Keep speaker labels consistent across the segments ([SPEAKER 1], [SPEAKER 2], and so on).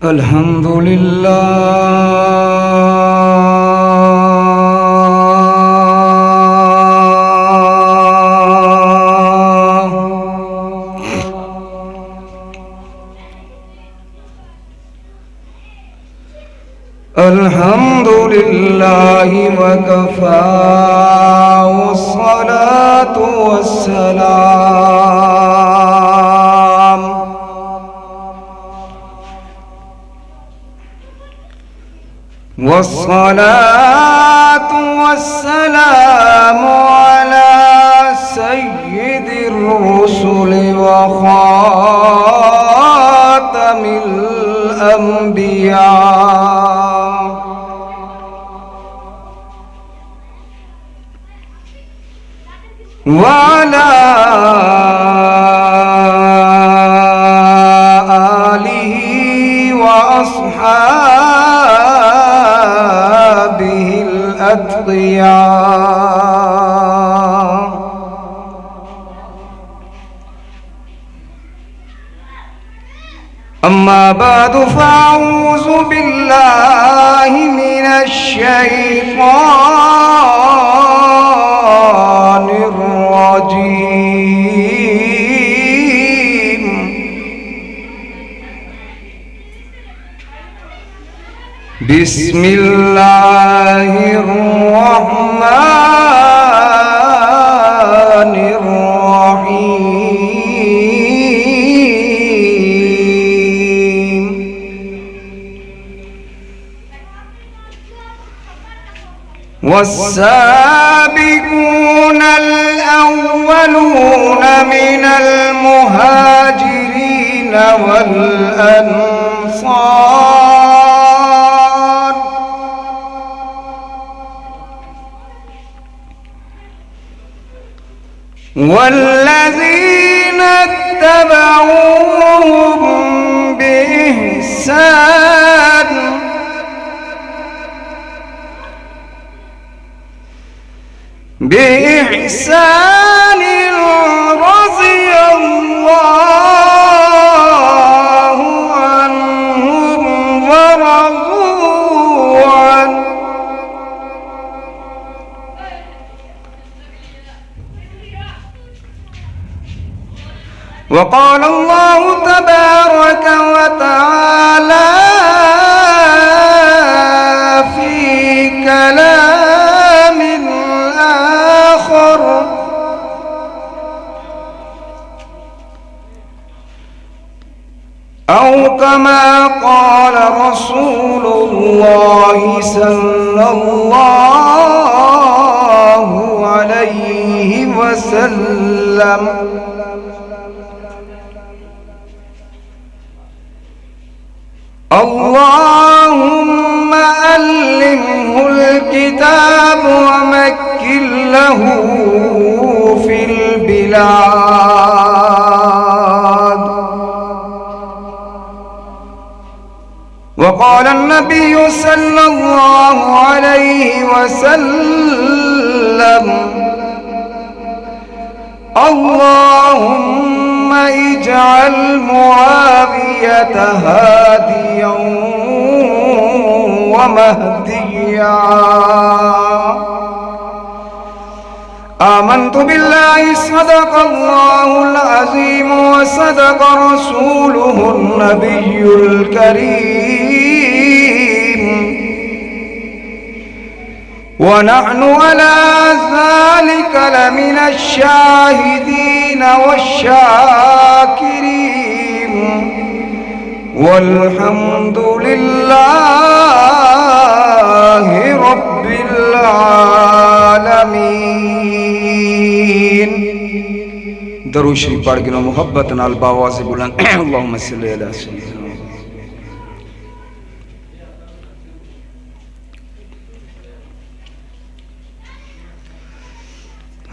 [SPEAKER 1] الحمد لله الحمد لله وكفى والصلاة والسلام على سيد الرسل وخاتم الأنبياء وعلى آله وأصحابه الأتقياء أما بعد فأعوذ بالله من الشيطان الرجيم بسم الله الرحمن الرحيم والسابقون الأولون من المهاجرين والأنصار والذين اتبعوهم بإحسان رضي الله عنهم ورضوا عنه وقال الله تبارك وتعالى في كلام آخر أو كما قال رسول الله صلى الله عليه وسلم اللهم علمه الكتاب ومكن له في البلاد وقال النبي صلى الله عليه وسلم اللهم اجعل معاوية هاديا ومهديا آمنت بالله صدق الله العظيم وصدق رسوله النبي الكريم ونحن على ذلك لمن الشاهدين والشاكرين والحمد لله رب العالمين درود شریف پڑھ کے محبت نال باواز بلند اللهم صل علی سیدنا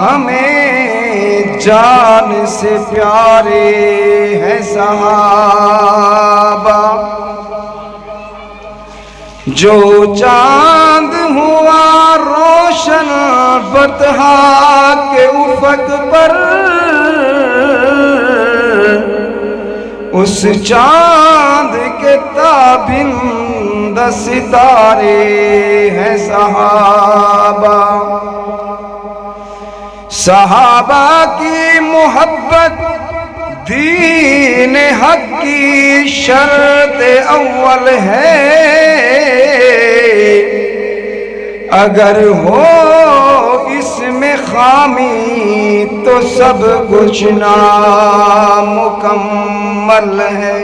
[SPEAKER 1] ہمیں جان سے پیارے ہیں صحابہ، جو چاند ہوا روشن بطحا کے افق پر، اس چاند کے تابند ستارے ہیں صحابہ۔ صحابہ کی محبت دین حق کی شرط اول ہے، اگر ہو اس میں خامی تو سب کچھ نامکمل ہے۔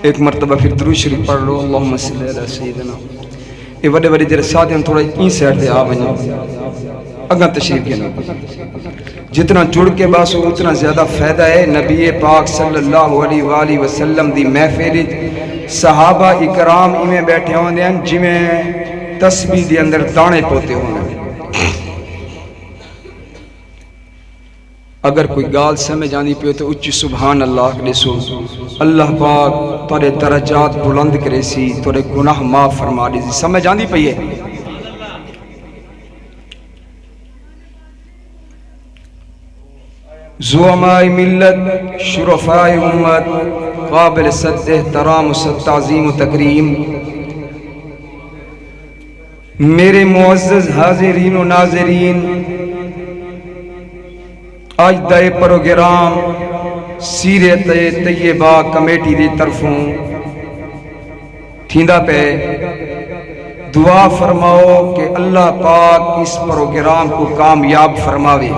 [SPEAKER 1] ایک مرتبہ پھر درود شریف پڑھ لو، اللہم صلی علی سیدنا۔ یہ وڈے وڈے جڑے ساتھ ہیں تھوڑا این سائڈ دے آ ونجو، اگاں تشریف کے نام جتنا جڑ کے باسو اتنا زیادہ فائدہ ہے۔ نبی پاک صلی اللہ علیہ وآلہ وسلم دی محفل صحابہ اکرام ایویں بیٹھے ہوندے ہیں جویں تسبیح دے اندر دانے پوتے ہوندے ہیں۔ اگر کوئی گال سمجھ آندی پیو تو اچھی سبحان اللہ کریسو، اللہ پاک تورے درجات بلند کرے سی، تورے گناہ معاف فرما دی سی، سمجھ آندی پئی ہے۔ زعماء ملت، شرفاء امت، قابل صد احترام و صد تعظیم و تکریم، میرے معزز حاضرین و ناظرین، آج دائے پروگرام سیرت طیبہ کمیٹی دی طرفوں تھیندہ پہ دعا فرماؤ کہ اللہ پاک اس پروگرام کو کامیاب فرماوے،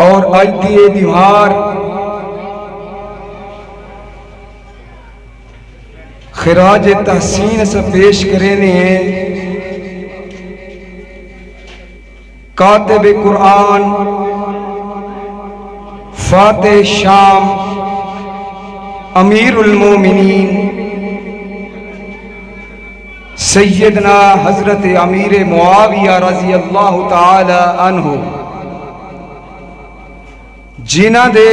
[SPEAKER 1] اور آج دیئے دیوار خراج تحسین سے پیش کرنے ہیں کاتب قرآن فاتح شام امیر المومنین سیدنا حضرت امیر معاویہ رضی اللہ تعالی عنہ، جنہ دے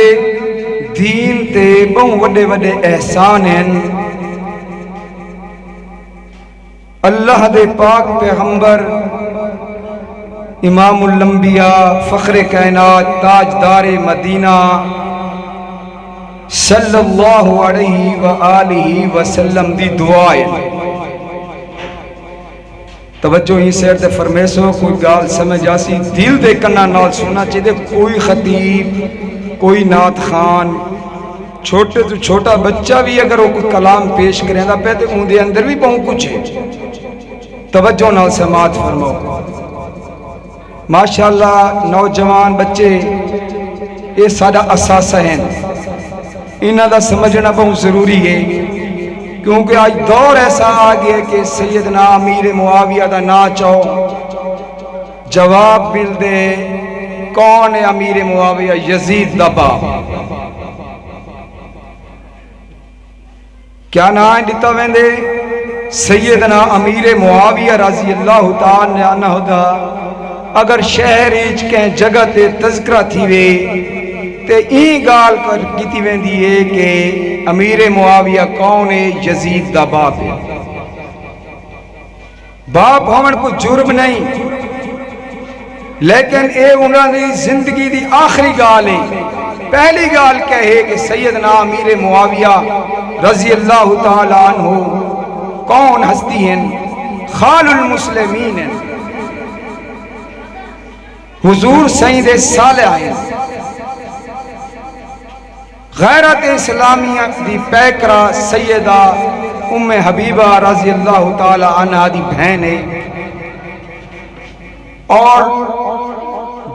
[SPEAKER 1] دین تے بہت وڈے وڈے احسان ہیں۔ اللہ دے پاک پیغمبر امام الانبیاء فخر کائنات تاجدار مدینہ صلی اللہ علیہ وآلہ وسلم دی دعائیں توجہ ہی سیر تے فرمیسو، کوئی گال سمجھ آسی دل دے کنا نال سونا چاہیے، کوئی خطیب کوئی نعت خان چھوٹے تو چھوٹا بچہ بھی اگر وہ کوئی کلام پیش کریں دا پہتے ان دے اندر بھی بہت کچھ ہے، توجہ نال سماعت فرماؤ۔ ماشاءاللہ نوجوان بچے یہ سارا اساسہ ہیں، انہاں دا سمجھنا بہت ضروری ہے، کیونکہ آج دور ایسا آگیا ہے کہ سیدنا امیر معاویہ دا نا چاہو جواب مل دے کون ہے امیر معاویہ؟ یزید دا باپ۔ کیا نام دیتا ویندے؟ سیدنا امیر معاویہ رضی اللہ تعالی عنہ دا۔ اگر شہر ایچ کہیں جگہ تے تذکرہ تھی وے تے این گال کر کیتی ویندی ہے کہ امیر معاویہ کون ہے؟ یزید دا باپ ہے۔ باپ ہمیں کوئی جرم نہیں، لیکن اے انہوں نے زندگی دی آخری گال ہے۔ پہلی گال کہے کہ سیدنا امیر معاویہ رضی اللہ تعالی عنہ کون ہستی ہیں؟ خال المسلمین ہیں، حضور سید صالح ہیں، غیرت اسلامیہ دی پیکرہ سیدہ ام حبیبہ رضی اللہ تعالی عنہ دی بہن ہے۔ اور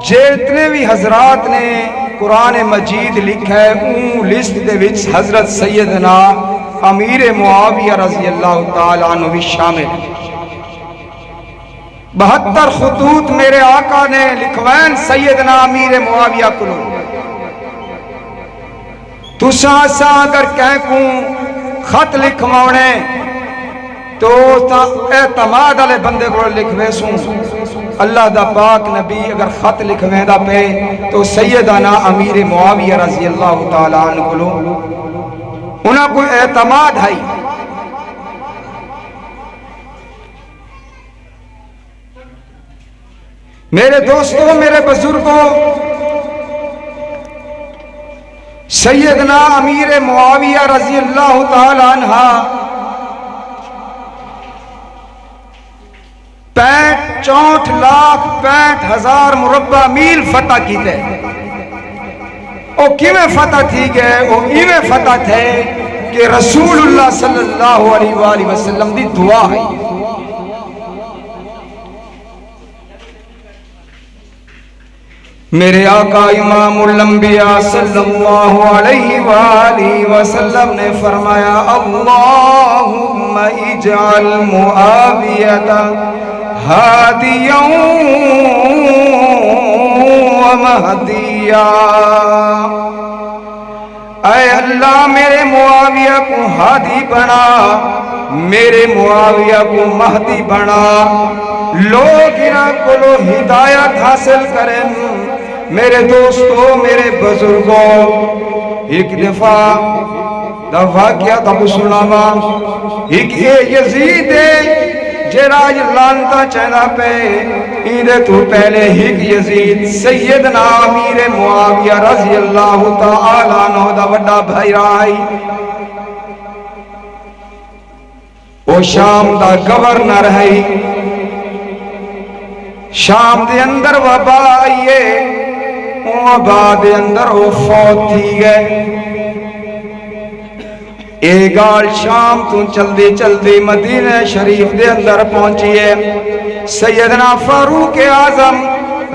[SPEAKER 1] جتنے بھی حضرات نے قرآن مجید لکھا ہے اون لسٹ دے وچ حضرت سیدنا امیر معاویہ رضی اللہ تعالی عنہ بھی شامل ہے۔ 72 خطوط میرے آقا نے لکھوین سیدنا امیر معاویہ کلو۔ تساں اگر کہیں کو خط لکھوانے تو اعتماد والے بندے کو لکھوے سوں اللہ دا پاک نبی اگر خط لکھویں دا پہ تو سیدنا امیر معاویہ رضی اللہ تعالیٰ عنہ کو انہاں کو اعتماد ہے. میرے دوستوں، میرے بزرگوں، سیدنا امیر معاویہ رضی اللہ تعالیٰ عنہ 64,65,000 مربع میل فتح کیتے. او کیویں فتح تھی گئے؟ او ایویں فتح تھے کہ رسول اللہ صلی اللہ علیہ وآلہ وسلم دی دعا ہے. میرے آقا امام الانبیاء صلی اللہ علیہ وآلہ وسلم نے فرمایا اللہم اجعل معاویۃ ہادیا ومہدیا. اے اللہ میرے معاویہ کو ہادی بنا، میرے معاویہ کو مہدی بنا، لوگ انہاں کو ہدایت حاصل کریں. میرے دوستو، میرے بزرگوں، ایک دفعہ واقعہ تب سناوا. ایک یزید جراج لانتا چہنا پہ ایدے تو پہلے ایک یزید سیدنا امیر معاویہ رضی اللہ تعالیٰ عنہ دا وڈا بھائی رائی. او شام دا گورنر ہے. شام دے اندر وبا آئیے، وبا دے اندر وہ فوت تھی گئے. ایک گال شام تو چلدی چلدی مدینہ شریف دے اندر پہنچیے. سیدنا فاروق اعظم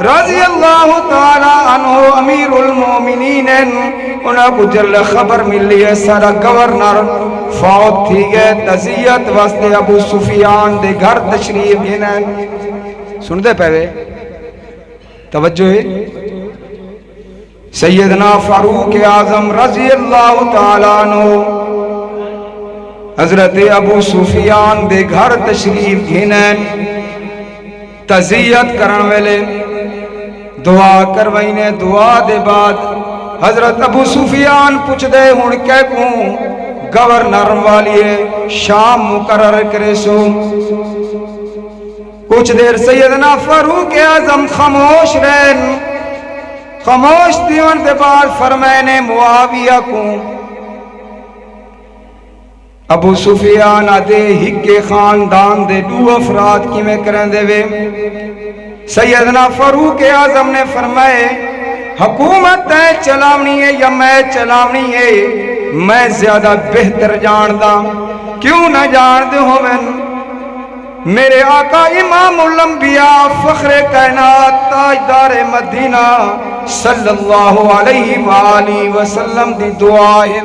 [SPEAKER 1] رضی اللہ تعالی عنہ امیر المومنین انہاں کو جل خبر ملی ہے سارا گورنر فوت تھی گئے. تعزیت واسطے ابو سفیان دے گھر تشریف گھنن. سن دے پہوے توجہ ہے. سیدنا فاروق اعظم رضی اللہ تعالیٰ عنہ حضرت ابو سفیان دے گھر تشریف گھنن. تعزیت کرن ویلے دعا کروائنے. دعا دے بعد حضرت ابو سفیان پوچھ دے ہن کہ کوں گورنر والیے شام مقرر کرے سو. کچھ دیر سیدنا فاروق اعظم خاموش رہن. خاموش دیون دے بعد فرمائنے معاویہ کو ابو سفیان آدھے ہکے خاندان دے دو افراد کی میں کرن دے وے. سیدنا فاروق اعظم نے فرمائے حکومت ہے چلاونی ہے یا میں چلاونی ہے؟ میں زیادہ بہتر جاندہ. کیوں نہ جان دے ہوئن؟ میرے آقا امام الانبیاء فخر کائنات تاجدار مدینہ صلی اللہ علیہ وآلہ وسلم دی دعا ہے.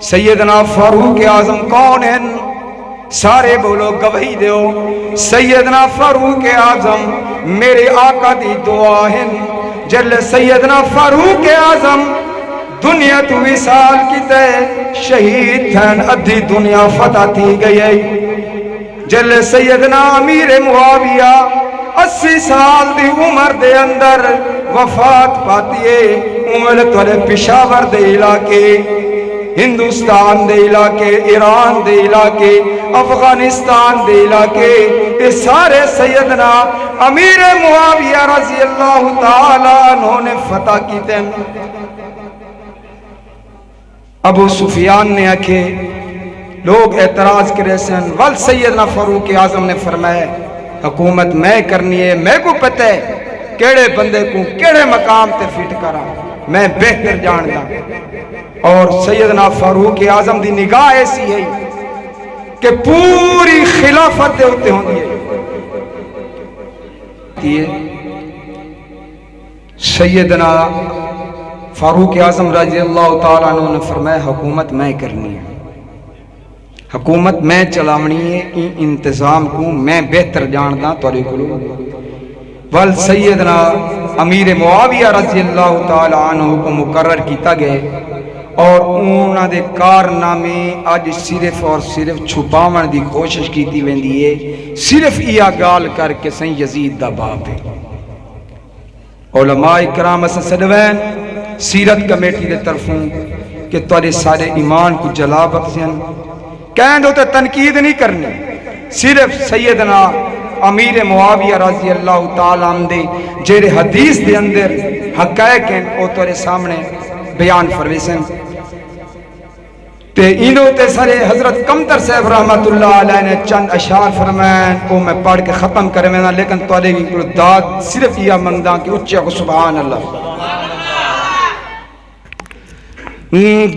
[SPEAKER 1] سیدنا فاروق اعظم کون ہیں؟ سارے بولو گواہی دیو. سیدنا فاروق اعظم میرے آقا دی دعا ہے. جل سیدنا فاروق اعظم دنیا تو وصال کی تے شہید تھن، ادھی دنیا فتح تھی گئی. جل سیدنا امیر معاویہ 80 سال دی عمر دے اندر وفات پاتیے. عمر تولے پشاور دے علاقے، ہندوستان دے علاقے، ایران دے علاقے، افغانستان دے علاقے، یہ سارے سیدنا امیر معاویہ رضی اللہ تعالیٰ عنہ نے فتح کی تھے. ابو سفیان نے آکھے لوگ اعتراض کرے سن. ول سیدنا فاروق اعظم نے فرمایا حکومت میں کرنی ہے، میں کو پتہ ہے کیڑے بندے کو کیڑے مقام تے فٹ کرا، میں بہتر جاندا. اور سیدنا فاروق اعظم دی نگاہ ایسی ہے کہ پوری خلافت دے ہوتے ہوندی ہے. سیدنا فاروق اعظم رضی اللہ تعالیٰ عنہ نے فرمایا حکومت میں کرنی ہے، حکومت میں چلاونی ہے، انتظام کو میں بہتر جاندا توڑے کلو. ول سیدنا امیر معاویہ رضی اللہ تعالیٰ عنہ کو مقرر کیتا گئے. اور انہاں دے کارنامے اج صرف اور صرف چھپاون دی کوشش کیتی ویندی ہے، صرف یہ گال کر کے سید یزید دا باپ ہے۔ علماء کرام اساں سدوین سیرت کمیٹی دے طرفوں کہ تواڈے سارے ایمان کو جلا بخشن، کہیں دو تے تنقید نہیں کرنی، صرف سیدنا امیر معاویہ رضی اللہ تعالیٰ عنہ دے جڑے حدیث دے اندر حقائق ہیں وہ تواڈے سامنے بیان فرویسن۔ تے انہوں تے سارے حضرت کمتر صاحب رحمت اللہ علیہ نے چند اشعار فرمائیں، وہ میں پڑھ کے ختم کرے میں لیکن تواڈے کی داد صرف یہ منگدا کہ اچھا کو سبحان اللہ۔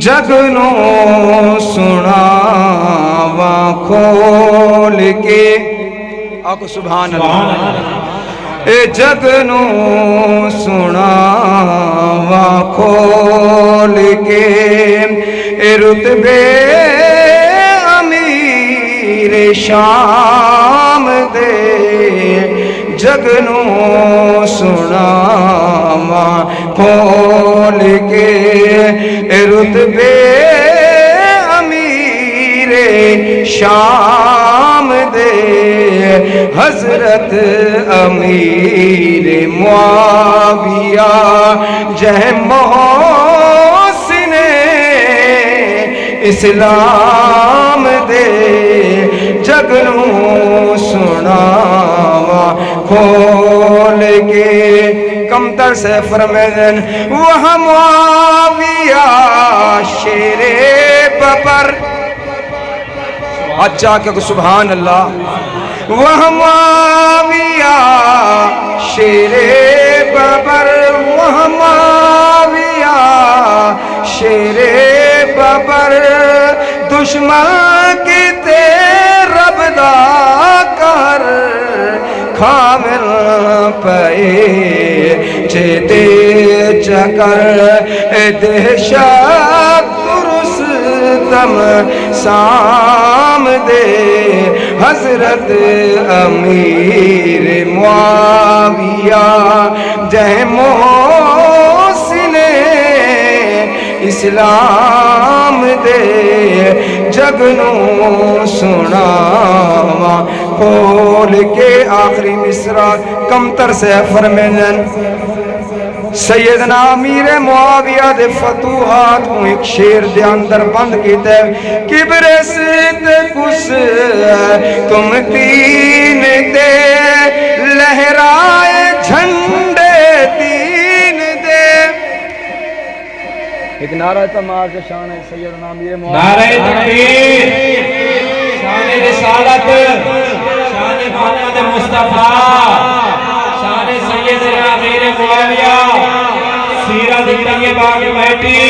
[SPEAKER 1] جگنوں سناواں کھول کے آکو سبحان اللہ، اے جگنوں سناواں کھول کے اے رتبے امیر شام دے، جگنوں سناواں کھول کے اے رتبے امیر شام دے، حضرت امیر معاویہ جہ محسن اسلام دے، جگنوں سناواں کھول کے کمتر سے فرمائن وہ معاویہ شیر ببر، اچھا کہ سبحان اللہ، وہ معاویہ شیر ببر، وہ معاویہ شیر ببر، دشمن کی رب دا کر کامل پئے چیتے چکر دہشت رستم سام دے، حضرت امیر معاویہ جہ محسن اسلام دے، جگنوں سناواں کھول کے آخری مصرع کمتر سے فرمائن سیدنا امیر معاویہ دے فتوحات کو ایک شیر دے اندر بند کیتے، کبر ست کس تم تین دے، لہرائے جھنڈے تین دے، ایک نعرہ تمہار کے شان ہے سیدنا امیر معاویہ،
[SPEAKER 2] نعرہ تکبیر، شان رسالت، شان محمد مصطفیٰ، شان سیدنا امیر معاویہ، سیرت طیبہ کی بیٹی،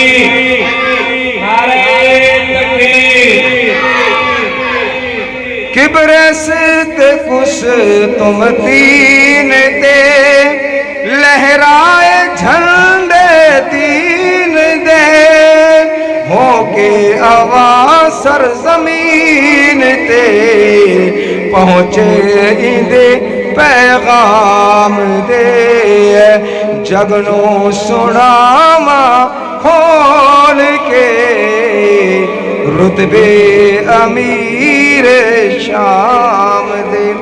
[SPEAKER 2] نعرہ تکبیر،
[SPEAKER 1] کبر ست کس تم تین دے، لہرائے جھنڈے تین دے، ہو کے آواز سرزمین تے پہنچے اندے پیغام دے، جگنوں سناواں کھول کے رتبے امیر شام دے،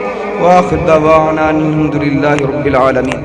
[SPEAKER 1] وآخر دعوانا الحمدللہ رب العالمین۔